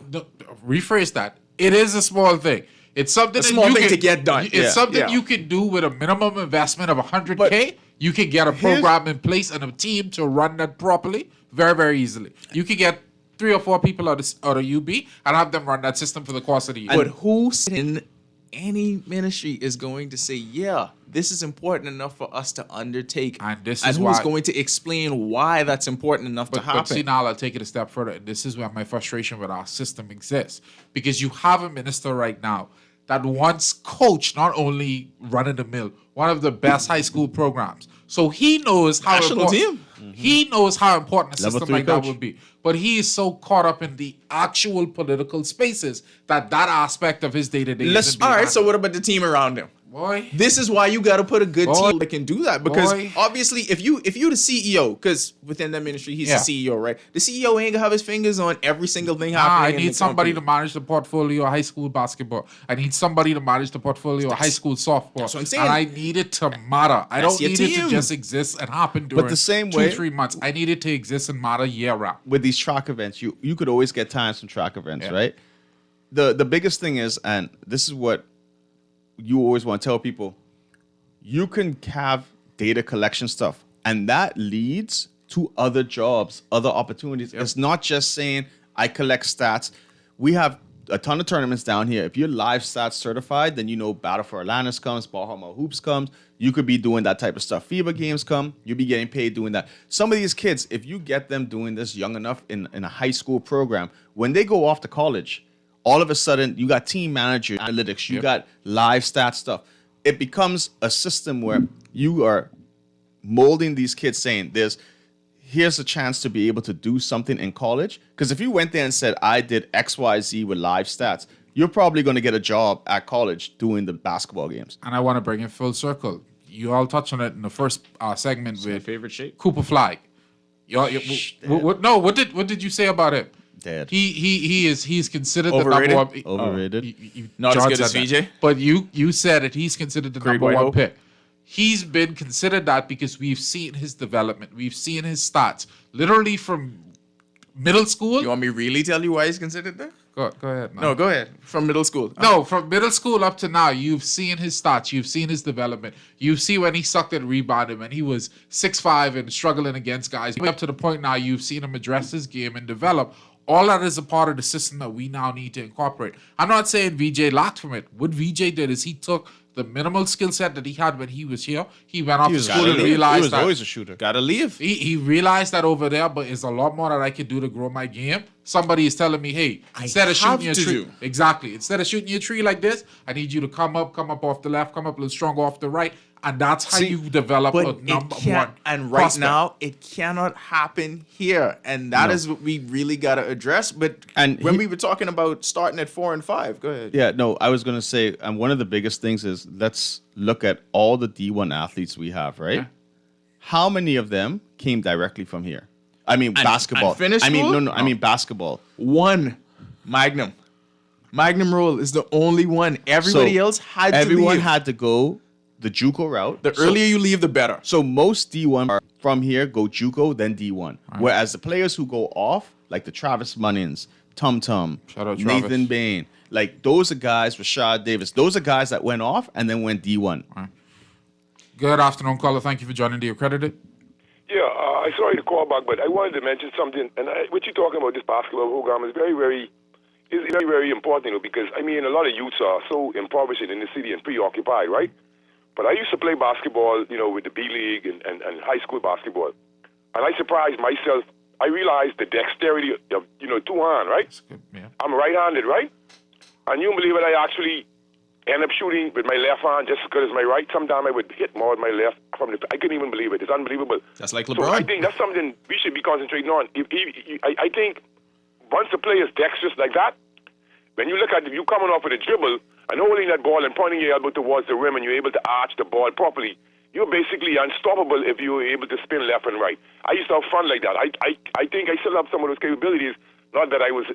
Rephrase that. It is a small thing. It's something A small you thing can, to get done. It's Yeah, something yeah. you can do with a minimum investment of $100K. But you can get a program in place and a team to run that properly very, very easily. You can get 3 or 4 people out of UB and have them run that system for the course of the year. But who in any ministry is going to say, yeah, this is important enough for us to undertake, And this and is who's why- going to explain why that's important enough to happen? But see, now I'll take it a step further. And this is where my frustration with our system exists. Because you have a minister right now that once coached not only run-of-the-mill, one of the best high school programs. So he knows how National important, he knows how important a Level system 3 like coach. that would be. But he is so caught up in the actual political spaces that aspect of his day-to-day isn't being All right, so handled. what about the team around him? Boy. This is why you got to put a good Boy. team that can do that, because Boy. obviously if you the CEO, because within that ministry he's Yeah. the CEO, right? The CEO ain't gonna have his fingers on every single thing I happening. in need the somebody to company. manage the portfolio of high school basketball. I need somebody to manage the portfolio of high school softball. That's what I'm saying. And I need it to matter. I That's don't your need it to team. just exist and happen during the same 2 way- 3 months. I need it to exist and matter year round. with these track events, you could always get times from track events, Yeah. right? The biggest thing is, and this is what you always want to tell people, you can have data collection stuff, and that leads to other jobs, other opportunities. It's not just saying I collect stats. We have a ton of tournaments down here. If you're live stats certified, then you know Battle for Atlantis comes, Bahama Hoops comes. You could be doing that type of stuff. FIBA games come. You'll be getting paid doing that. Some of these kids, if you get them doing this young enough in a high school program, when they go off to college, all of a sudden you got team manager analytics, you got live stat stuff. It becomes a system where you are molding these kids saying here's a chance to be able to do something in college. Because if you went there and said, I did XYZ with live stats, you're probably going to get a job at college doing the basketball games. And I want to bring it full circle. You all touched on it in the first segment with favorite shape. Cooper Flag. What did you say about him? Dead. He's considered Overrated? the number one. Overrated. Not as John good as said VJ? that. But you said it. He's considered the Great number White one Hope. pick. He's been considered that because we've seen his development. We've seen his stats. Literally from middle school. You want me to really tell you why he's considered there? Go ahead. No, go ahead. From middle school. No, from middle school up to now, you've seen his stats. You've seen his development. You see when he sucked at rebounding, when he was 6'5" and struggling against guys. Up to the point now, you've seen him address his game and develop. All that is a part of the system that we now need to incorporate. I'm not saying VJ lacked from it. What VJ did is he took the minimal skill set that he had when he was here. He went off to school and realized he was that always a shooter. Gotta leave. he realized that over there, but there's a lot more that I could do to grow my game. Somebody is telling me, hey, instead of shooting your tree, exactly. Instead of shooting your tree like this, I need you to come up off the left, come up a little stronger off the right. And that's how you develop a number one. And right prospect. now, it cannot happen here. And that is what we really got to address. But when we were talking about starting at 4 and 5, go ahead. Yeah, no, I was going to say, and one of the biggest things is let's look at all the D1 athletes we have, right? Yeah. How many of them came directly from here? I mean, basketball. I mean, basketball. One, Magnum. Magnum Roll is the only one. Everybody else had to leave. Everyone had to go the JUCO route. The earlier you leave, the better. So most D1 are from here go JUCO, then D1. Right. Whereas the players who go off, like the Travis Munnins, Tum Tum, Nathan Bain, like those are guys, Rashad Davis, those are guys that went off and then went D1. Right. Good afternoon, caller. Thank you for joining the Accredited. Yeah, I sorry to call back, but I wanted to mention something. And what you're talking about, this basketball program, is very, very important, you know, because, I mean, a lot of youths are so impoverished in the city and preoccupied, right? But I used to play basketball, you know, with the B League and high school basketball. And I surprised myself. I realized the dexterity of, you know, two hand, right? Yeah. I'm right-handed, right? And you believe it, I actually end up shooting with my left hand just as good as my right. Sometimes I would hit more with my left. I couldn't even believe it. It's unbelievable. That's like LeBron. So I think that's something we should be concentrating on. I think once the player is dexterous like that, when you look at you coming off with a dribble and holding that ball and pointing your elbow towards the rim and you're able to arch the ball properly, you're basically unstoppable if you're able to spin left and right. I used to have fun like that. I think I still have some of those capabilities. Not that I was,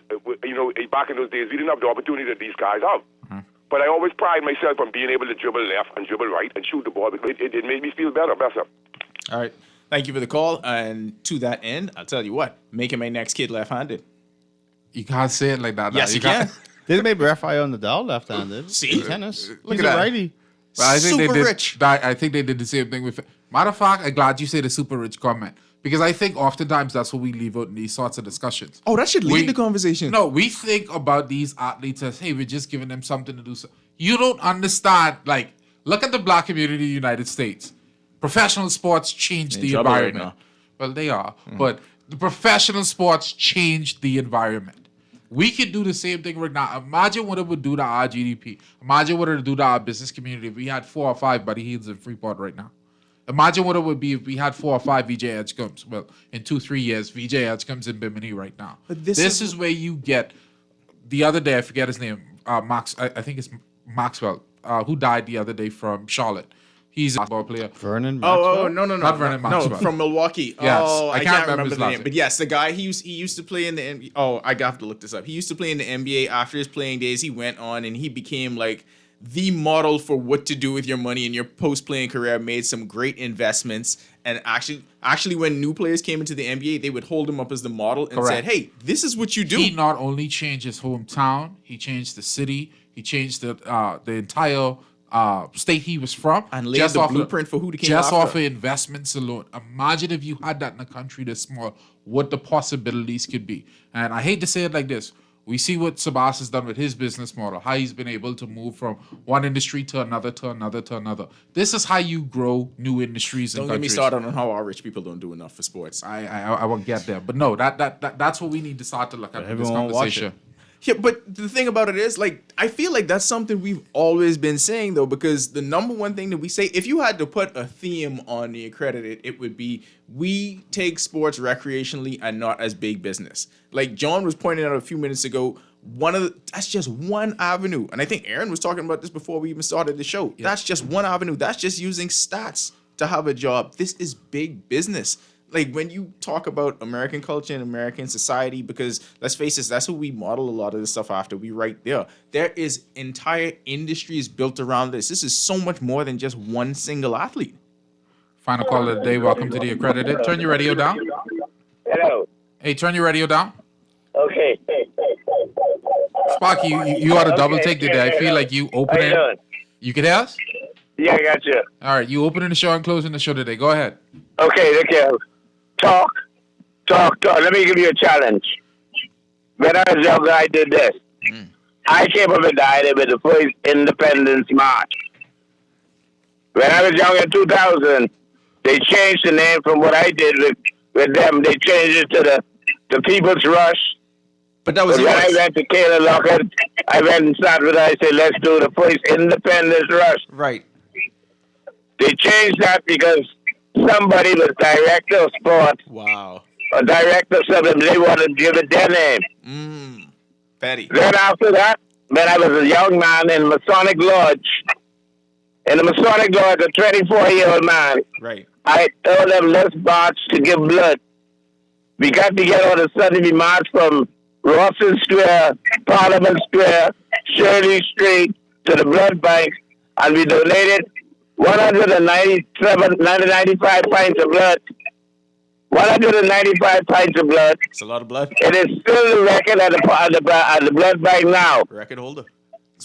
you know, back in those days, we didn't have the opportunity that these guys have. Mm-hmm. But I always pride myself on being able to dribble left and dribble right and shoot the ball. It made me feel better. All right. Thank you for the call. And to that end, I'll tell you what, making my next kid left-handed. You can't say it like that. Yes, you can. They made Rafael Nadal left-handed. See? Tennis. Look at that. Righty. But I think super they did, rich. I think they did the same thing with. Matter of fact, I'm glad you say the super rich comment because I think oftentimes that's what we leave out in these sorts of discussions. Oh, that should lead the conversation. No, we think about these athletes as, hey, we're just giving them something to do. You don't understand. Like, look at the black community in the United States. Professional sports changed the environment. Right, well, they are, but the professional sports changed the environment. We could do the same thing right now. Imagine what it would do to our GDP. Imagine what it would do to our business community if we had 4 or 5 Buddy Heels in Freeport right now. Imagine what it would be if we had 4 or 5 VJ Edgecombe. Well, in 2-3 years, VJ Edgecombe in Bimini right now. But this is where you get. The other day, I forget his name. Max. I think it's Maxwell, who died the other day from Charlotte. He's a basketball player. Vernon Maxwell? Oh, no. Not Vernon Maxwell. No, from Milwaukee. Yes. Oh, I can't remember his the name. name. But yes, the guy, he used to play in the NBA. Oh, I have to look this up. He used to play in the NBA. After his playing days, he went on and he became like the model for what to do with your money in your post-playing career, made some great investments. And actually, when new players came into the NBA, they would hold him up as the model and said, hey, this is what you do. He not only changed his hometown, he changed the city, he changed the entire state he was from, and laid the blueprint for who to came just after. off of investments alone. Imagine if you had that in a country this small, what the possibilities could be. And I hate to say it like this. We see what Sabas has done with his business model, how he's been able to move from one industry to another, to another, to another. This is how you grow new industries. Don't get me started on how our rich people don't do enough for sports. I won't get there, but no, that's what we need to start to look at in this conversation. Yeah, but the thing about it is, like, I feel like that's something we've always been saying, though, because the number one thing that we say, if you had to put a theme on the Accredited, it would be we take sports recreationally and not as big business. Like John was pointing out a few minutes ago, that's just one avenue. And I think Aaron was talking about this before we even started the show. Yeah. That's just one avenue. That's just using stats to have a job. This is big business. Like when you talk about American culture and American society, because let's face it, that's what we model a lot of this stuff after. We right there. There is entire industries built around this. This is so much more than just one single athlete. Final call of the day. Welcome to the Accredited. Turn your radio down. Hello. Hey, turn your radio down. Okay. Sparky, you ought to double take today. I feel like you How you opening. doing? You can hear us? Yeah, I got you. All right, you opening the show and closing the show today. Go ahead. Okay, talk. Let me give you a challenge. When I was younger, I did this. I came up and died with the first Independence March. When I was young in 2000, they changed the name from what I did with them. They changed it to the People's Rush. But that was when I yours. went to Kayla Lockett, I went and started with her. I said, let's do the first Independence Rush. Right. They changed that because somebody was director of sport Wow. or director of something. They wanted to give it their name. Petty. Then after that, when I was a young man in Masonic Lodge, a 24-year-old man, Right. I told them, let's march to give blood. We got together on a Sunday, we marched from Rawson Square, Parliament Square, Shirley Street to the blood bank, and we donated 195 pints of blood. 195 pints of blood. It's a lot of blood. It is still the record at the blood bank now. Record holder.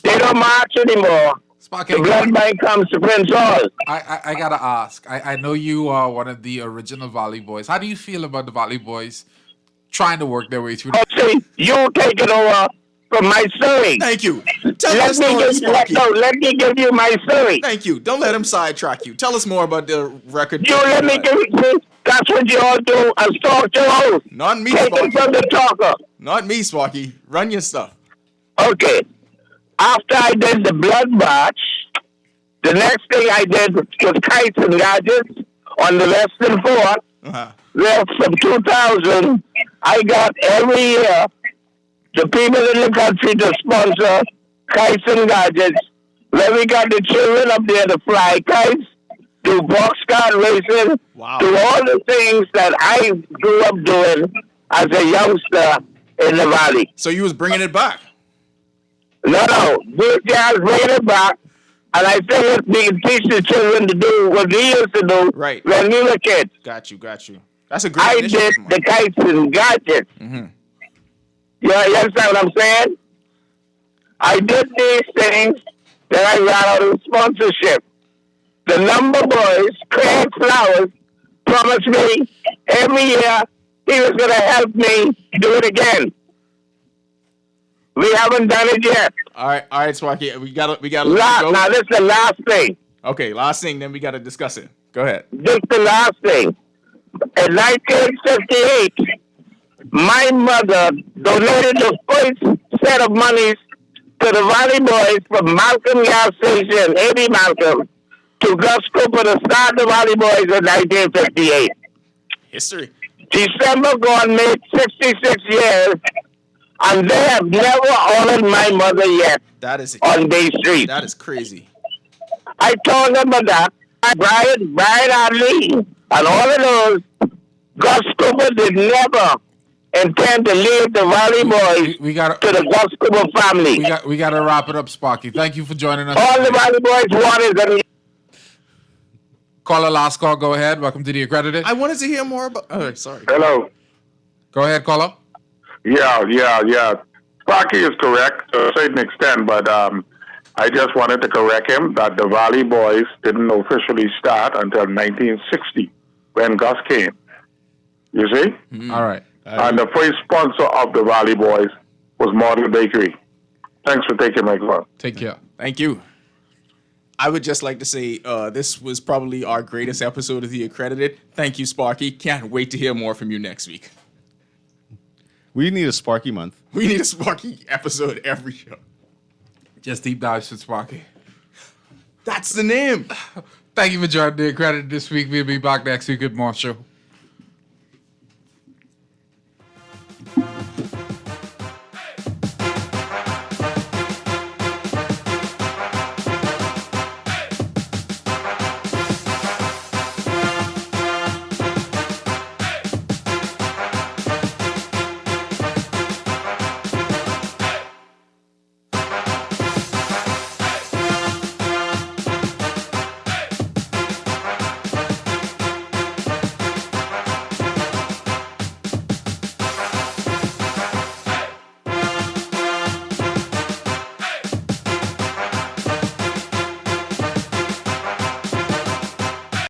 They don't march anymore. Sparky, The blood bank comes to Prince Hall. I gotta ask. I know you are one of the original Valley Boys. How do you feel about the Valley Boys trying to work their way through? See, you take it over from my story. Thank you. Tell us more, Sparky. Let me give you my story. Thank you. Don't let him sidetrack you. Tell us more about the record. You let me give you. That's what you all do. I stalk your host. Not me, Take Sparky. it from the talker. Not me, Sparky. Run your stuff. Okay. After I did the blood march, the next thing I did was kites and gadgets on the Western Fort. Well, from 2000, I got every year the people in the country to sponsor kites and gadgets. Where we got the children up there to fly kites, do box car racing, do all the things that I grew up doing as a youngster in the valley. So you was bringing it back? No. These guys bringing it back. And I think we can teach the children to do what we used to do when we were kids. Got you. That's a great I initiative. did the kites and gadgets. You understand what I'm saying? I did these things that I ran out of sponsorship. The number boys, Craig Flowers, promised me every year he was going to help me do it again. We haven't done it yet. All right, Sparky. We got to go. Now, this is the last thing. Okay, last thing, then we got to discuss it. Go ahead. This is the last thing. In 1958, my mother donated the first set of monies to the Valley Boys from Malcolm Gas Station, A.B. Malcolm, to Gus Cooper to start the Valley Boys in 1958. History. December gone made 66 years, and they have never honored my mother yet. That is on Bay Street. That is crazy. I told them that Brian Adley and all of those, Gus Cooper did never intend to leave the Valley Boys to the Gus Cooper family. We got to wrap it up, Sparky. Thank you for joining us. All the Valley Boys want is that. Caller, last call. Go ahead. Welcome to the Accredited. I wanted to hear more about. Oh, sorry. Hello. Go ahead, caller. Yeah. Sparky is correct to a certain extent, but I just wanted to correct him that the Valley Boys didn't officially start until 1960 when Gus came. You see? All right. And the first sponsor of the Valley Boys was Model Bakery. Thanks for taking my call. Take care. Thank you. I would just like to say this was probably our greatest episode of The Accredited. Thank you, Sparky. Can't wait to hear more from you next week. We need a Sparky month. We need a Sparky episode every show. Just deep dives with Sparky. That's the name. Thank you for joining The Accredited this week. We'll be back next week with more show.